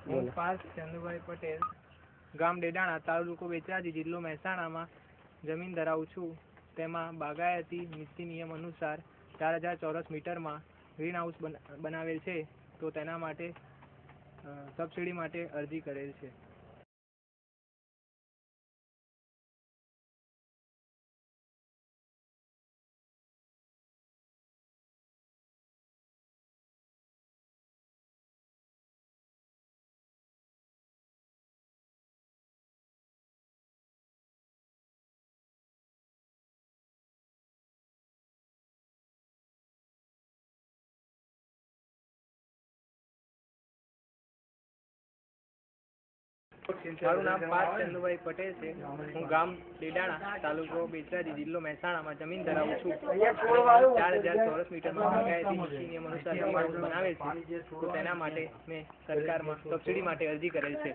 હું પાર્થ ચંદુભાઈ પટેલ, ગામ ડેડાણા, તાલુકો બેચરાજી, જિલ્લો મહેસાણામાં જમીન ધરાવું છું. તેમાં બાગાયતી નીતિ નિયમ અનુસાર 4000 ચોરસ મીટરમાં ગ્રીન હાઉસ બનાવેલ છે. તો તેના માટે સબસિડી માટે અરજી કરેલ છે. મારું નામ પાર્થ ચંદુભાઈ પટેલ છે. હું ગામ ડેડાણા, તાલુકો બેચરાજી, જિલ્લો મહેસાણામાં જમીન ધરાવું છું. 4000 ચોરસ મીટરમાં બાગાયતી નીતિ નિયમ અનુસાર ગ્રીન હાઉસ બનાવેલ છે. તો તેના માટે મેં સરકારમાં સબસિડી માટે અરજી કરેલ છે.